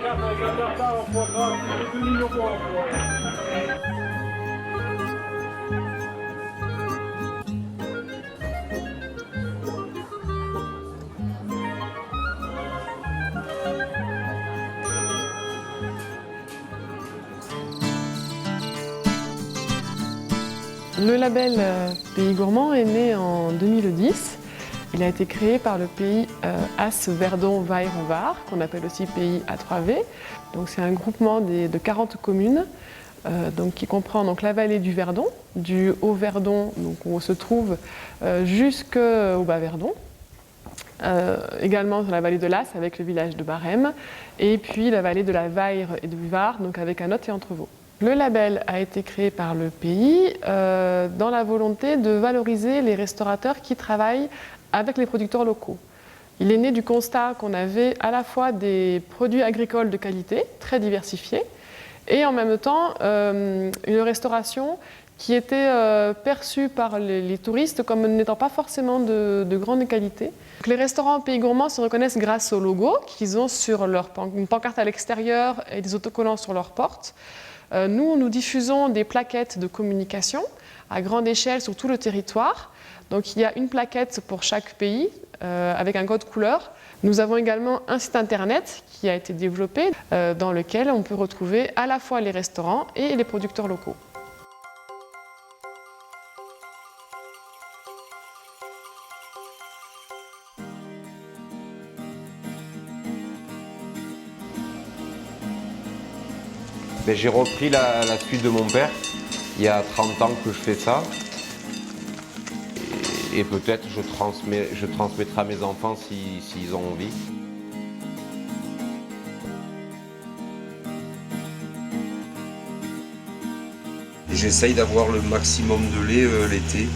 Le label Pays Gourmand est né en 2010. Il a été créé par le pays As-Verdon-Vair-en-Var, qu'on appelle aussi pays A3V. Donc c'est un groupement de 40 communes qui comprend donc la vallée du Verdon, du Haut-Verdon, donc où on se trouve jusqu'au Bas-Verdon. Également dans la vallée de l'As avec le village de Barème, et puis la vallée de la Vair et du Var, donc avec Anotte et Entrevaux. Le label a été créé par le pays dans la volonté de valoriser les restaurateurs qui travaillent avec les producteurs locaux. Il est né du constat qu'on avait à la fois des produits agricoles de qualité, très diversifiés, et en même temps une restauration qui était perçue par les touristes comme n'étant pas forcément de grande qualité. Donc, les restaurants Pays Gourmand se reconnaissent grâce au logo qu'ils ont sur une pancarte à l'extérieur et des autocollants sur leurs portes. Nous diffusons des plaquettes de communication à grande échelle sur tout le territoire. Donc il y a une plaquette pour chaque pays avec un code couleur. Nous avons également un site internet qui a été développé dans lequel on peut retrouver à la fois les restaurants et les producteurs locaux. J'ai repris la suite de mon père. Il y a 30 ans que je fais ça. Et peut-être je transmettrai à mes enfants s'ils ont envie. J'essaye d'avoir le maximum de lait l'été.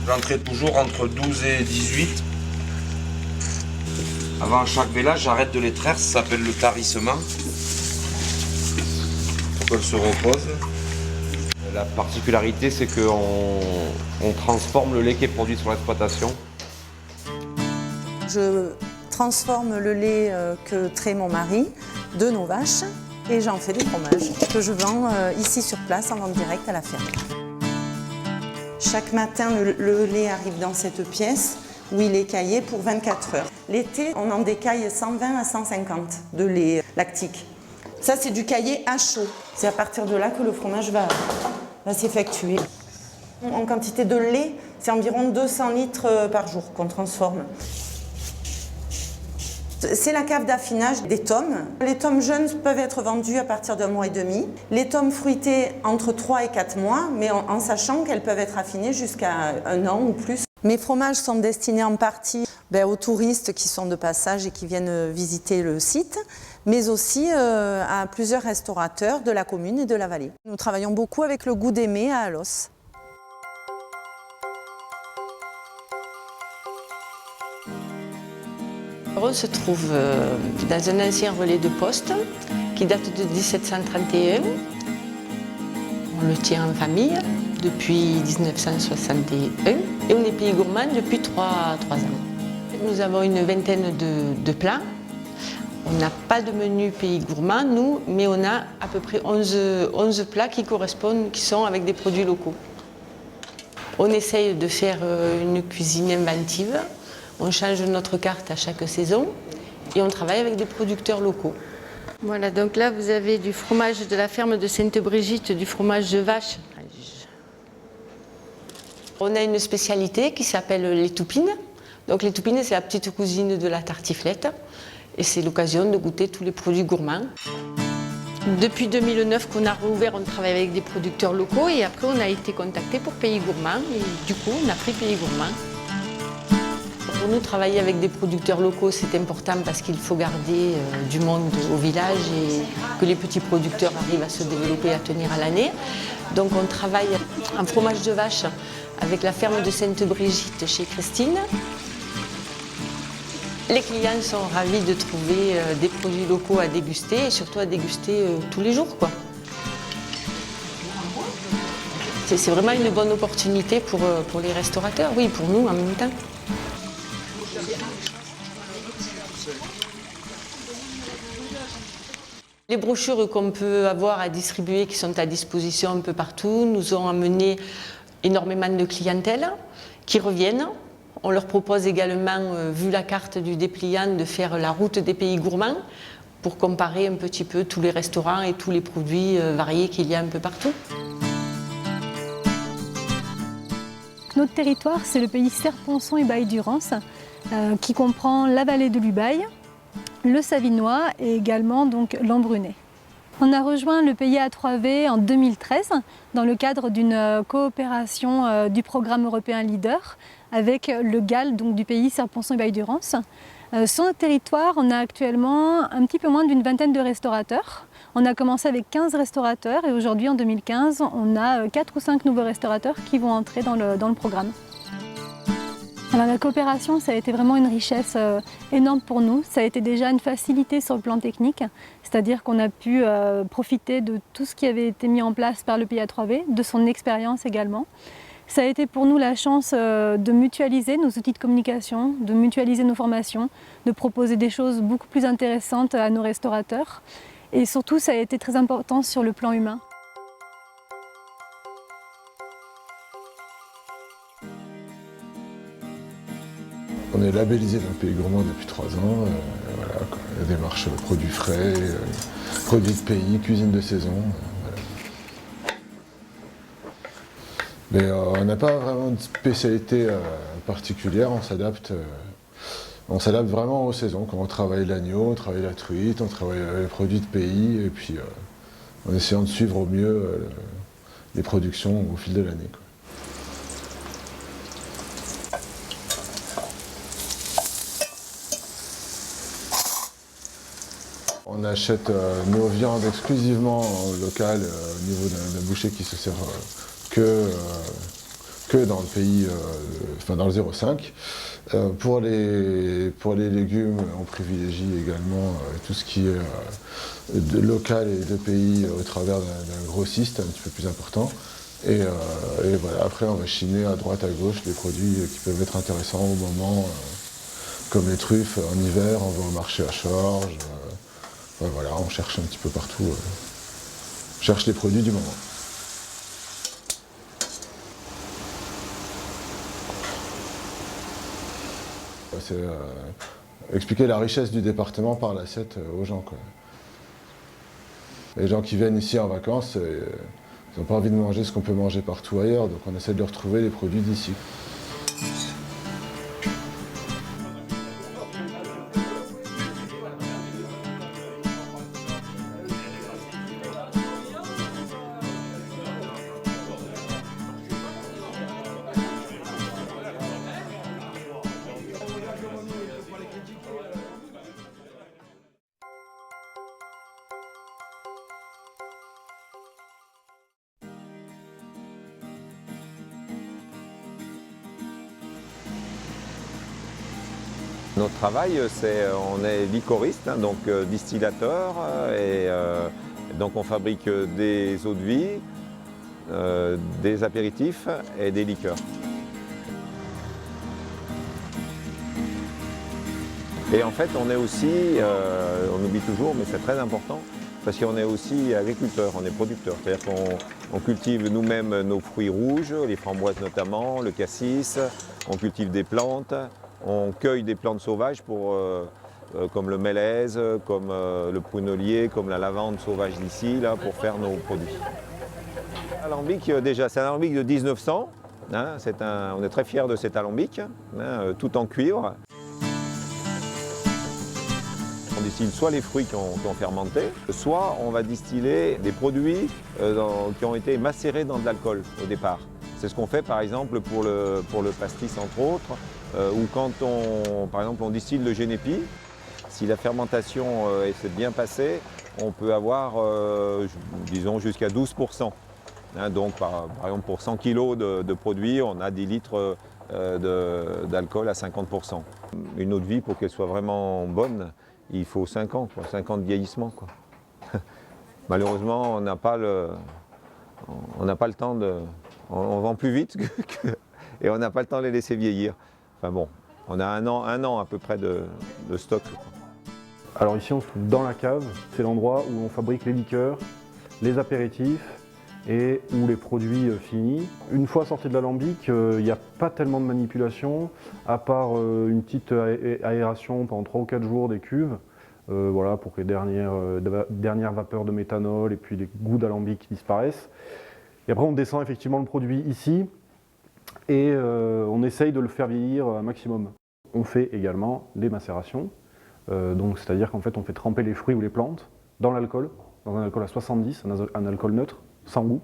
J'entrais toujours entre 12 et 18. Avant chaque vélage, j'arrête de les traire, ça s'appelle le tarissement. Elle se repose. La particularité, c'est qu'on transforme le lait qui est produit sur l'exploitation. Je transforme le lait que trait mon mari de nos vaches et j'en fais du fromage que je vends ici sur place en vente directe à la ferme. Chaque matin, le lait arrive dans cette pièce où il est caillé pour 24 heures. L'été, on en décaille 120 à 150 de lait lactique. Ça, c'est du caillé à chaud. C'est à partir de là que le fromage va s'effectuer. En quantité de lait, c'est environ 200 litres par jour qu'on transforme. C'est la cave d'affinage des tomes. Les tomes jeunes peuvent être vendus à partir d'1 mois et demi. Les tomes fruités entre 3 et 4 mois, mais en sachant qu'elles peuvent être affinées jusqu'à 1 an ou plus. Mes fromages sont destinés en partie aux touristes qui sont de passage et qui viennent visiter le site, mais aussi à plusieurs restaurateurs de la commune et de la vallée. Nous travaillons beaucoup avec le Goût d'Aimer à Alos. On se trouve dans un ancien relais de poste qui date de 1731. On le tient en famille depuis 1961 et on est Pays Gourmand depuis 3 ans. Nous avons une vingtaine de plats. On n'a pas de menu Pays Gourmand, nous, mais on a à peu près 11 plats qui correspondent, qui sont avec des produits locaux. On essaye de faire une cuisine inventive. On change notre carte à chaque saison et on travaille avec des producteurs locaux. Voilà, donc là vous avez du fromage de la ferme de Sainte-Brigitte, du fromage de vache. On a une spécialité qui s'appelle les toupines. Donc les toupines, c'est la petite cousine de la tartiflette et c'est l'occasion de goûter tous les produits gourmands. Depuis 2009 qu'on a rouvert, on travaille avec des producteurs locaux et après on a été contacté pour Pays Gourmand et du coup on a pris Pays Gourmand. Pour nous, travailler avec des producteurs locaux, c'est important parce qu'il faut garder du monde au village et que les petits producteurs arrivent à se développer et à tenir à l'année. Donc on travaille en fromage de vache avec la ferme de Sainte-Brigitte chez Christine. Les clients sont ravis de trouver des produits locaux à déguster et surtout à déguster tous les jours, quoi. C'est vraiment une bonne opportunité pour les restaurateurs, oui, pour nous en même temps. Les brochures qu'on peut avoir à distribuer, qui sont à disposition un peu partout, nous ont amené énormément de clientèle qui reviennent. On leur propose également, vu la carte du dépliant, de faire la route des pays gourmands pour comparer un petit peu tous les restaurants et tous les produits variés qu'il y a un peu partout. Notre territoire, c'est le pays Serre-Ponçon et Baille-Durance, qui comprend la vallée de l'Ubaye, le Savinois et également donc l'Embrunais. On a rejoint le pays A3V en 2013 dans le cadre d'une coopération du programme européen Leader avec le GAL donc du pays Serre-Ponçon et Baille-Durance. Sur notre territoire, on a actuellement un petit peu moins d'une vingtaine de restaurateurs. On a commencé avec 15 restaurateurs et aujourd'hui, en 2015, on a 4 ou 5 nouveaux restaurateurs qui vont entrer dans le programme. Alors, la coopération, ça a été vraiment une richesse énorme pour nous. Ça a été déjà une facilité sur le plan technique, c'est-à-dire qu'on a pu profiter de tout ce qui avait été mis en place par le pays A3V, de son expérience également. Ça a été pour nous la chance de mutualiser nos outils de communication, de mutualiser nos formations, de proposer des choses beaucoup plus intéressantes à nos restaurateurs. Et surtout, ça a été très important sur le plan humain. On est labellisé dans le pays gourmand depuis 3 ans. Voilà, la démarche produits frais, produits de pays, cuisine de saison. Mais on n'a pas vraiment de spécialité particulière, on s'adapte vraiment aux saisons. Quand on travaille l'agneau, on travaille la truite, on travaille les produits de pays, et puis en essayant de suivre au mieux les productions au fil de l'année. On achète nos viandes exclusivement locales au niveau d'un boucher qui se sert que dans le pays, dans le 0,5. Pour les légumes, on privilégie également tout ce qui est de local et de pays au travers d'un grossiste un petit peu plus important. Et voilà, après on va chiner à droite, à gauche des produits qui peuvent être intéressants au moment, comme les truffes en hiver, on va au marché à Chorges. Voilà, on cherche un petit peu partout, on cherche les produits du moment. C'est expliquer la richesse du département par l'assiette aux gens, quoi. Les gens qui viennent ici en vacances, ils n'ont pas envie de manger ce qu'on peut manger partout ailleurs, donc on essaie de retrouver les produits d'ici. Notre travail, on est liquoriste, hein, donc distillateur, et donc on fabrique des eaux de vie, des apéritifs et des liqueurs. Et en fait, on est aussi, on oublie toujours, mais c'est très important, parce qu'on est aussi agriculteur, on est producteur. C'est-à-dire qu'on cultive nous-mêmes nos fruits rouges, les framboises notamment, le cassis, on cultive des plantes. On cueille des plantes sauvages comme le mélèze, comme le prunelier, comme la lavande sauvage d'ici, pour faire nos produits. L'alambic, déjà, c'est un alambic de 1900. Hein, on est très fiers de cet alambic, hein, tout en cuivre. On distille soit les fruits qui ont fermenté, soit on va distiller des produits qui ont été macérés dans de l'alcool au départ. C'est ce qu'on fait par exemple pour le pastis entre autres, ou quand par exemple on distille le génépi. Si la fermentation s'est bien passée, on peut avoir disons jusqu'à 12%. Hein, donc par exemple pour 100 kg de produits, on a 10 litres d'alcool à 50%. Une eau de vie, pour qu'elle soit vraiment bonne, il faut 5 ans, 5 ans de vieillissement, quoi. Malheureusement, on n'a pas le temps de... On vend plus vite et on n'a pas le temps de les laisser vieillir. Enfin bon, on a un an à peu près de stock. Alors ici on se trouve dans la cave, c'est l'endroit où on fabrique les liqueurs, les apéritifs et ou les produits finis. Une fois sorti de l'alambic, il n'y a pas tellement de manipulation, à part une petite aération pendant 3 ou 4 jours des cuves, voilà, pour que les dernières vapeurs de méthanol et puis les goûts d'alambic disparaissent. Et après on descend effectivement le produit ici et on essaye de le faire vieillir un maximum. On fait également les macérations. Donc c'est-à-dire qu'en fait on fait tremper les fruits ou les plantes dans l'alcool, dans un alcool à 70, un alcool neutre, sans goût,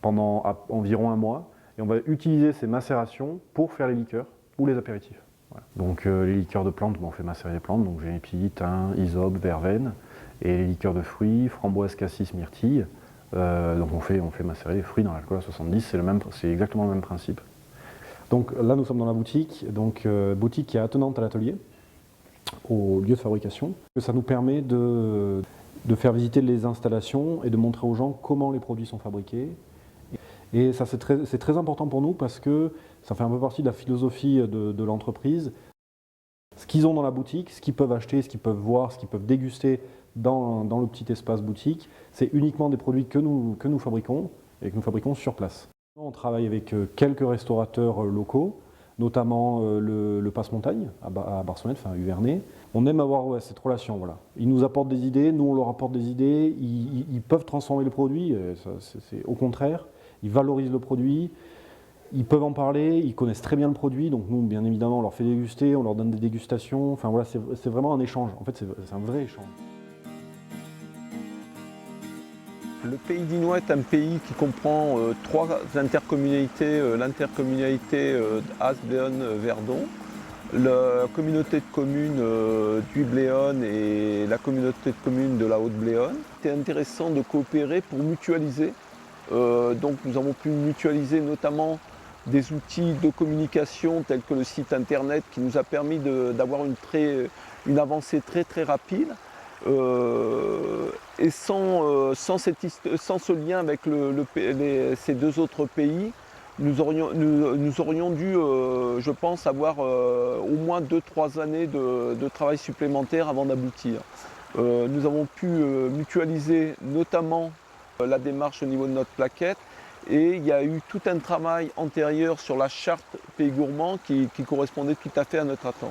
pendant environ 1 mois. Et on va utiliser ces macérations pour faire les liqueurs ou les apéritifs. Voilà. Donc les liqueurs de plantes, on fait macérer les plantes, donc génépi, thym, hysope, verveine. Et les liqueurs de fruits, framboise, cassis, myrtille. Donc on fait macérer les fruits dans l'alcool à 70, c'est exactement le même principe. Donc là nous sommes dans la boutique, boutique qui est attenante à l'atelier, au lieu de fabrication. Ça nous permet de faire visiter les installations et de montrer aux gens comment les produits sont fabriqués. Et ça c'est très important pour nous parce que ça fait un peu partie de la philosophie de l'entreprise. Ce qu'ils ont dans la boutique, ce qu'ils peuvent acheter, ce qu'ils peuvent voir, ce qu'ils peuvent déguster dans le petit espace boutique, c'est uniquement des produits que nous fabriquons et que nous fabriquons sur place. On travaille avec quelques restaurateurs locaux, notamment le Passe-Montagne à Barcelonnette, enfin à Uvernay. On aime avoir cette relation. Voilà. Ils nous apportent des idées, nous on leur apporte des idées, ils peuvent transformer le produit, c'est au contraire, ils valorisent le produit, ils peuvent en parler, ils connaissent très bien le produit, donc nous bien évidemment on leur fait déguster, on leur donne des dégustations, enfin voilà, c'est vraiment un échange, en fait c'est un vrai échange. Le Pays d'Innois est un pays qui comprend 3 intercommunalités, l'intercommunalité Asbéon-Verdon, la communauté de communes d'Huy-Bléone et la communauté de communes de la Haute-Bléone. C'était intéressant de coopérer pour mutualiser. Donc nous avons pu mutualiser notamment des outils de communication tels que le site internet qui nous a permis d'avoir une avancée très rapide. Et sans ce lien avec ces 2 autres pays, nous aurions dû, je pense, avoir au moins 2-3 années de travail supplémentaire avant d'aboutir. Nous avons pu mutualiser notamment la démarche au niveau de notre plaquette et il y a eu tout un travail antérieur sur la charte Pays Gourmand qui correspondait tout à fait à notre attente.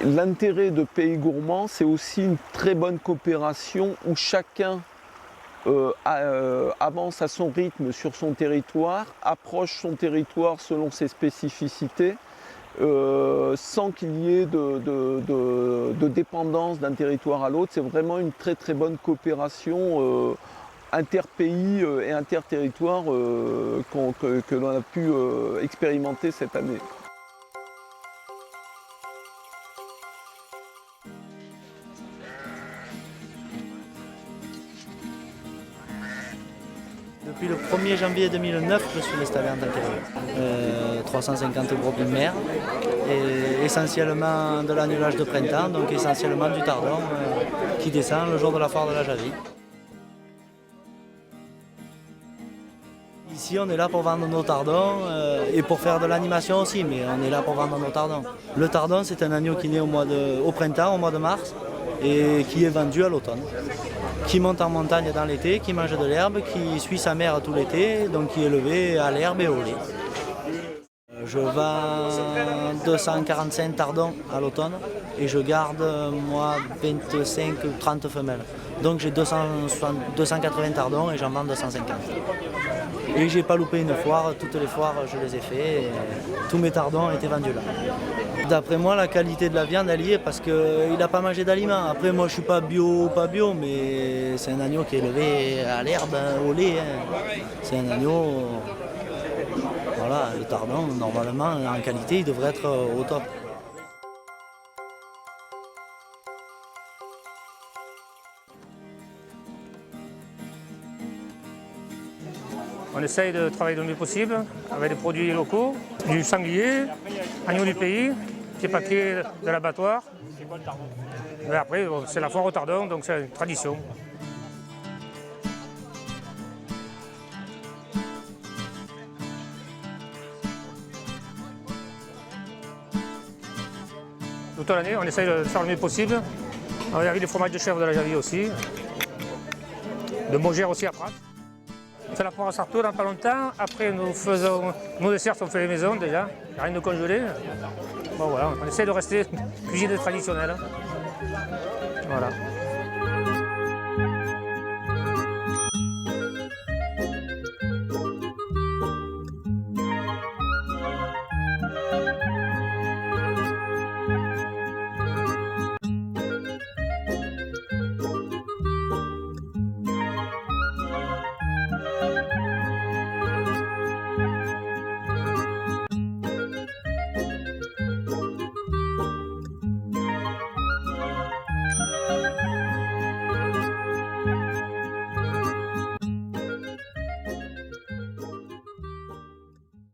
L'intérêt de Pays Gourmand, c'est aussi une très bonne coopération où chacun avance à son rythme sur son territoire, approche son territoire selon ses spécificités, sans qu'il y ait de dépendance d'un territoire à l'autre. C'est vraiment une très bonne coopération interpays et interterritoire que l'on a pu expérimenter cette année. Depuis le 1er janvier 2009, je suis installé en tant qu'éleveur. 350 brebis mères, et essentiellement de l'annulage de printemps, donc essentiellement du tardon qui descend le jour de la foire de la Javie. Ici on est là pour vendre nos tardons et pour faire de l'animation aussi, mais on est là pour vendre nos tardons. Le tardon c'est un agneau qui naît au printemps, au mois de mars, et qui est vendu à l'automne. Qui monte en montagne dans l'été, qui mange de l'herbe, qui suit sa mère tout l'été, donc qui est élevé à l'herbe et au lait. Je vends 245 tardons à l'automne et je garde moi 25 ou 30 femelles. Donc j'ai 280 tardons et j'en vends 250. Et j'ai pas loupé une foire, toutes les foires je les ai fait, et tous mes tardons ont été vendus là. D'après moi, la qualité de la viande, elle y est parce qu'il n'a pas mangé d'aliments. Après, moi, je suis pas bio, mais c'est un agneau qui est élevé à l'herbe, au lait. C'est un agneau, voilà, le tardon, normalement, en qualité, il devrait être au top. On essaye de travailler le mieux possible avec des produits locaux, du sanglier, agneau du pays, petit paquet de l'abattoir. Mais après, c'est la foire au tardon, donc c'est une tradition. Toute l'année, on essaye de faire le mieux possible Il y avait des fromages de chèvre de la Javie aussi. De Mogère aussi à Prat. On fait la poire à sartaux dans pas longtemps. Après, nous faisons nos desserts, on fait les maisons déjà. Il n'y a rien de congelé. Bon voilà, on essaie de rester cuisine traditionnelle. Voilà.